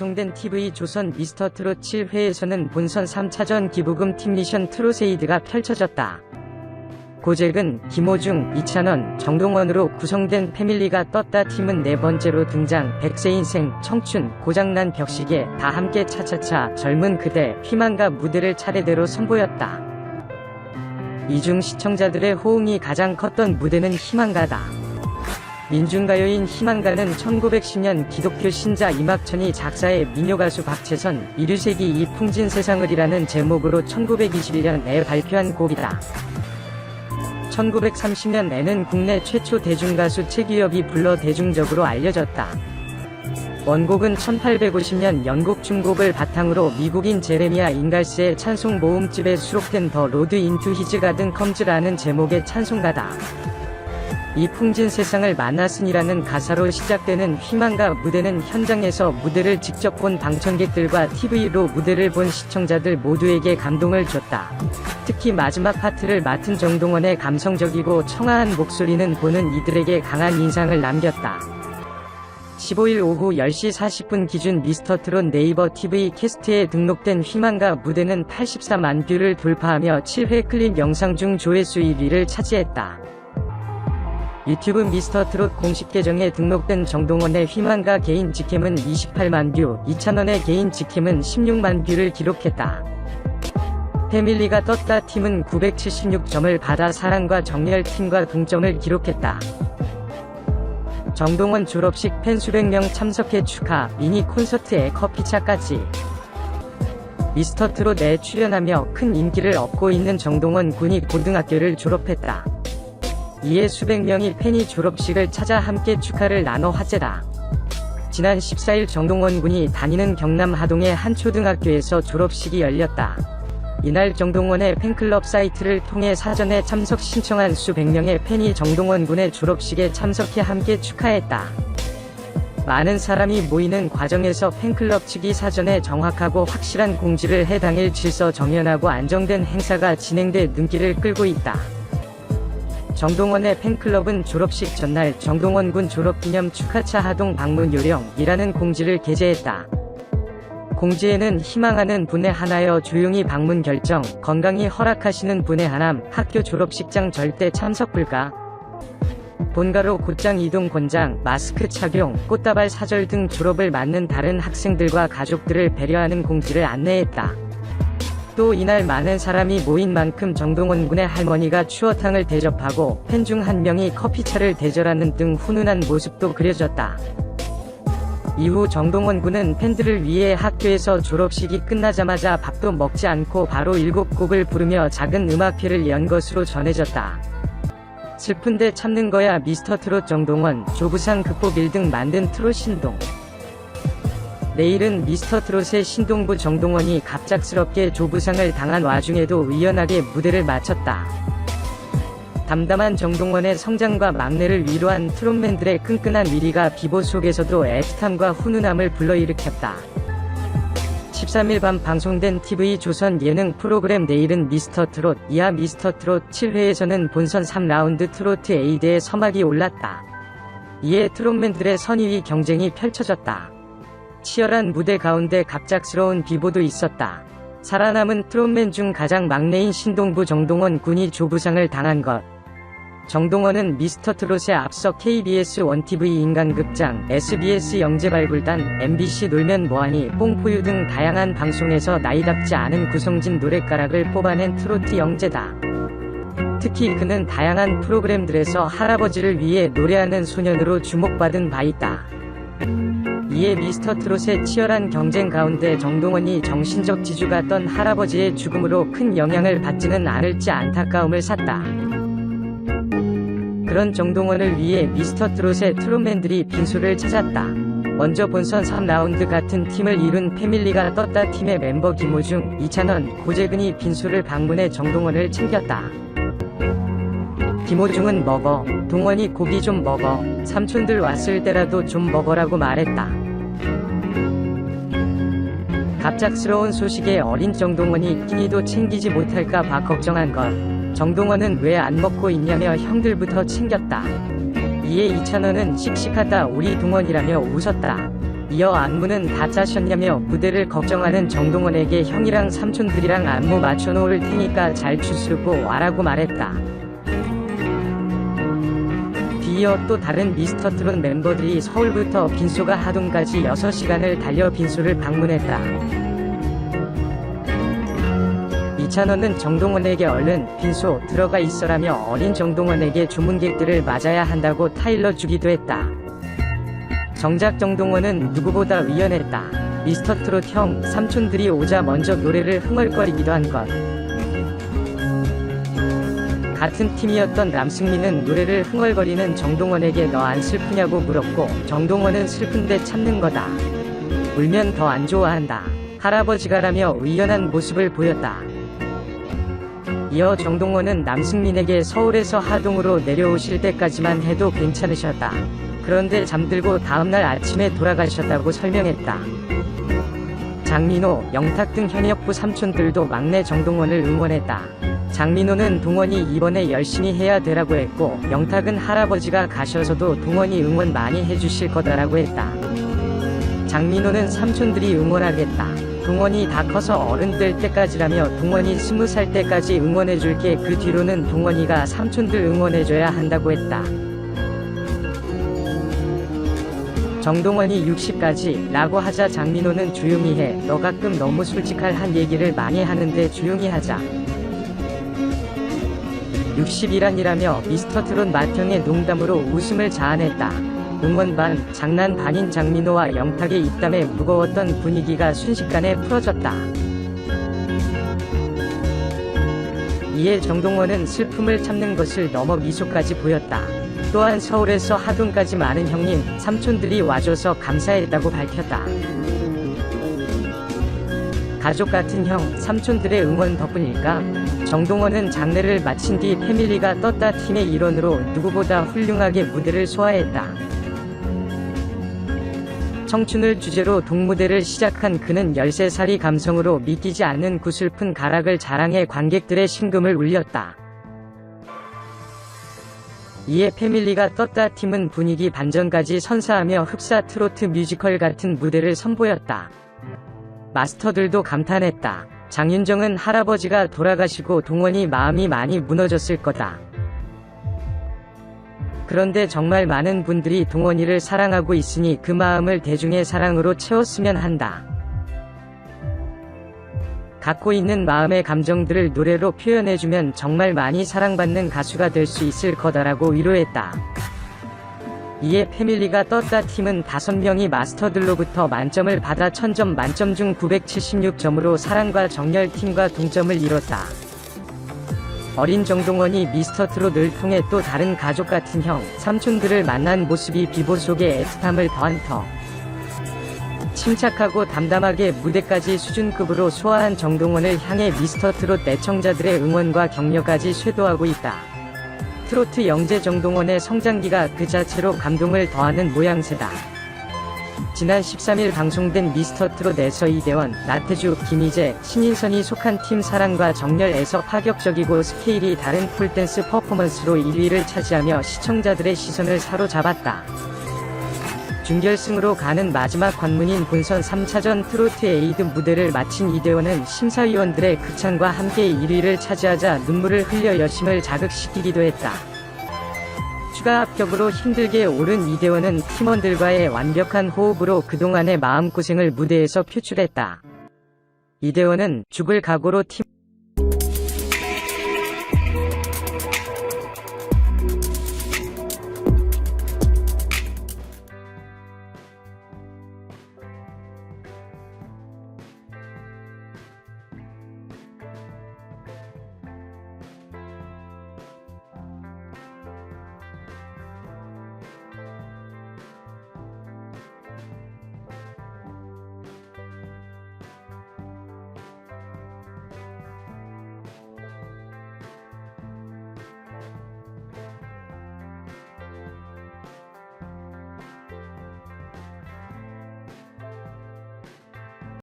방송된 TV조선 미스터트롯 7회에서는 본선 3차전 기부금 팀미션 트롯에이드가 펼쳐졌다. 고잭은 김호중, 이찬원, 정동원으로 구성된 패밀리가 떴다. 팀은 네 번째로 등장, 백세 인생, 청춘, 고장난 벽시계, 다 함께 차차차, 젊은 그대, 희망가 무대를 차례대로 선보였다. 이 중 시청자들의 호응이 가장 컸던 무대는 희망가다. 민중가요인 희망가는 1910년 기독교 신자 이막천이 작사해 민요가수 박채선, 이류세기 이 풍진 세상을이라는 제목으로 1921년에 발표한 곡이다. 1930년에는 국내 최초 대중가수 최규엽이 불러 대중적으로 알려졌다. 원곡은 1850년 영국 중곡을 바탕으로 미국인 제레미야 잉갈스의 찬송 모음집에 수록된 더 로드 인투 히즈 가든 컴즈라는 제목의 찬송가다. 이 풍진 세상을 만났으니라는 가사로 시작되는 희망가 무대는 현장에서 무대를 직접 본 방청객들과 TV로 무대를 본 시청자들 모두에게 감동을 줬다. 특히 마지막 파트를 맡은 정동원의 감성적이고 청아한 목소리는 보는 이들에게 강한 인상을 남겼다. 15일 오후 10시 40분 기준 미스터트롯 네이버 TV 캐스트에 등록된 희망가 무대는 84만 뷰를 돌파하며 7회 클립 영상 중 조회수 1위를 차지했다. 유튜브 미스터트롯 공식 계정에 등록된 정동원의 희망가 개인 직캠은 28만 뷰, 이찬원의 개인 직캠은 16만 뷰를 기록했다. 패밀리가 떴다 팀은 976점을 받아 사랑과 정열 팀과 동점을 기록했다. 정동원 졸업식 팬 수백 명 참석해 축하, 미니 콘서트에 커피차까지. 미스터트롯에 출연하며 큰 인기를 얻고 있는 정동원 군이 고등학교를 졸업했다. 이에 수백 명의 팬이 졸업식을 찾아 함께 축하를 나눠 화제다. 지난 14일 정동원 군이 다니는 경남 하동의 한 초등학교에서 졸업식이 열렸다. 이날 정동원의 팬클럽 사이트를 통해 사전에 참석 신청한 수백 명의 팬이 정동원 군의 졸업식에 참석해 함께 축하했다. 많은 사람이 모이는 과정에서 팬클럽 측이 사전에 정확하고 확실한 공지를 해 당일 질서 정연하고 안정된 행사가 진행돼 눈길을 끌고 있다. 정동원의 팬클럽은 졸업식 전날 정동원 군 졸업기념 축하차 하동 방문 요령이라는 공지를 게재했다. 공지에는 희망하는 분에 한하여 조용히 방문 결정, 건강히 허락하시는 분에 한함, 학교 졸업식장 절대 참석 불가, 본가로 곧장 이동 권장, 마스크 착용, 꽃다발 사절 등 졸업을 맞는 다른 학생들과 가족들을 배려하는 공지를 안내했다. 또 이날 많은 사람이 모인 만큼 정동원 군의 할머니가 추어탕을 대접하고 팬 중 한 명이 커피차를 대절하는 등 훈훈한 모습도 그려졌다. 이후 정동원 군은 팬들을 위해 학교에서 졸업식이 끝나자마자 밥도 먹지 않고 바로 7곡을 부르며 작은 음악회를 연 것으로 전해졌다. 슬픈데 참는 거야 미스터트롯 정동원, 조부상 극복 1등 만든 트롯 신동. 내일은 미스터트롯의 신동부 정동원이 갑작스럽게 조부상을 당한 와중에도 의연하게 무대를 마쳤다. 담담한 정동원의 성장과 막내를 위로한 트롯맨들의 끈끈한 위리가 비보 속에서도 애틋함과 훈훈함을 불러일으켰다. 13일 밤 방송된 TV조선 예능 프로그램 내일은 미스터트롯, 이하 미스터트롯 7회에서는 본선 3라운드 트로트 에이드에 서막이 올랐다. 이에 트롯맨들의 선의위 경쟁이 펼쳐졌다. 치열한 무대 가운데 갑작스러운 비보도 있었다. 살아남은 트롯맨 중 가장 막내인 신동부 정동원 군이 조부상을 당한 것. 정동원은 미스터트롯에 앞서 KBS 1TV 인간극장, SBS 영재발굴단, MBC 놀면 뭐하니, 뽕포유 등 다양한 방송에서 나이답지 않은 구성진 노랫가락을 뽑아낸 트로트 영재다. 특히 그는 다양한 프로그램들에서 할아버지를 위해 노래하는 소년으로 주목받은 바 있다. 이에 미스터트롯의 치열한 경쟁 가운데 정동원이 정신적 지주가 던 할아버지의 죽음으로 큰 영향을 받지는 않을지 안타까움을 샀다. 그런 정동원을 위해 미스터트롯의 트롯맨들이 빈소를 찾았다. 먼저 본선 3라운드 같은 팀을 이룬 패밀리가 떴다 팀의 멤버 김호중, 이찬원, 고재근이 빈소를 방문해 정동원을 챙겼다. 김호중은 먹어, 동원이 고기 좀 먹어, 삼촌들 왔을 때라도 좀 먹어라고 말했다. 갑작스러운 소식에 어린 정동원이 끼니도 챙기지 못할까 봐 걱정한 것. 정동원은 왜 안 먹고 있냐며 형들부터 챙겼다. 이에 이찬원은 씩씩하다 우리 동원이라며 웃었다. 이어 안무는 다 짜셨냐며 무대를 걱정하는 정동원에게 형이랑 삼촌들이랑 안무 맞춰놓을 테니까 잘 추스르고 와라고 말했다. 뒤이어 또 다른 미스터트롯 멤버들이 서울부터 빈소가 하동까지 6시간을 달려 빈소를 방문했다. 이찬원은 정동원에게 얼른 빈소 들어가 있어라며 어린 정동원에게 주문객들을 맞아야 한다고 타일러 주기도 했다. 정작 정동원은 누구보다 의연했다. 미스터트롯 형, 삼촌들이 오자 먼저 노래를 흥얼거리기도 한 것. 같은 팀이었던 남승민은 노래를 흥얼거리는 정동원에게 너 안 슬프냐고 물었고, 정동원은 슬픈데 참는 거다. 울면 더 안 좋아한다. 할아버지가라며 의연한 모습을 보였다. 이어 정동원은 남승민에게 서울에서 하동으로 내려오실 때까지만 해도 괜찮으셨다. 그런데 잠들고 다음날 아침에 돌아가셨다고 설명했다. 장민호, 영탁 등 현역부 삼촌들도 막내 정동원을 응원했다. 장민호는 동원이 이번에 열심히 해야 되라고 했고, 영탁은 할아버지가 가셔서도 동원이 응원 많이 해주실 거다라고 했다. 장민호는 삼촌들이 응원하겠다. 동원이 다 커서 어른 될 때까지라며 동원이 20살 때까지 응원해줄게. 그 뒤로는 동원이가 삼촌들 응원해줘야 한다고 했다. 정동원이 60까지 라고 하자 장민호는 조용히 해. 너 가끔 너무 솔직할 한 얘기를 많이 하는데 조용히 하자. 60이란이라며 미스터트롯 맏형의 농담으로 웃음을 자아냈다. 응원 반, 장난 반인 장민호와 영탁의 입담에 무거웠던 분위기가 순식간에 풀어졌다. 이에 정동원은 슬픔을 참는 것을 넘어 미소까지 보였다. 또한 서울에서 하동까지 많은 형님, 삼촌들이 와줘서 감사했다고 밝혔다. 가족 같은 형, 삼촌들의 응원 덕분일까? 정동원은 장례를 마친 뒤 패밀리가 떴다 팀의 일원으로 누구보다 훌륭하게 무대를 소화했다. 청춘을 주제로 동무대를 시작한 그는 13살이 감성으로 믿기지 않는 구슬픈 가락을 자랑해 관객들의 심금을 울렸다. 이에 패밀리가 떴다 팀은 분위기 반전까지 선사하며 흡사 트로트 뮤지컬 같은 무대를 선보였다. 마스터들도 감탄했다. 장윤정은 할아버지가 돌아가시고 동원이 마음이 많이 무너졌을 거다. 그런데 정말 많은 분들이 동원이를 사랑하고 있으니 그 마음을 대중의 사랑으로 채웠으면 한다. 갖고 있는 마음의 감정들을 노래로 표현해주면 정말 많이 사랑받는 가수가 될 수 있을 거다라고 위로했다. 이에 패밀리가 떴다 팀은 5명이 마스터들로부터 만점을 받아 1000점 만점 중 976점으로 사랑과 정열 팀과 동점을 이뤘다. 어린 정동원이 미스터트롯을 통해 또 다른 가족 같은 형, 삼촌들을 만난 모습이 비보 속의 애틋함을 더한 터. 침착하고 담담하게 무대까지 수준급으로 소화한 정동원을 향해 미스터트롯 애청자들의 응원과 격려까지 쇄도하고 있다. 트로트 영재 정동원의 성장기가 그 자체로 감동을 더하는 모양새다. 지난 13일 방송된 미스터트롯에서 이대원, 나태주, 김희재, 신인선이 속한 팀 사랑과 정열에서 파격적이고 스케일이 다른 폴댄스 퍼포먼스로 1위를 차지하며 시청자들의 시선을 사로잡았다. 준결승으로 가는 마지막 관문인 본선 3차전 트로트 에이드 무대를 마친 이대원은 심사위원들의 극찬과 함께 1위를 차지하자 눈물을 흘려 여심을 자극시키기도 했다. 추가 합격으로 힘들게 오른 이대원은 팀원들과의 완벽한 호흡으로 그동안의 마음고생을 무대에서 표출했다. 이대원은 죽을 각오로 팀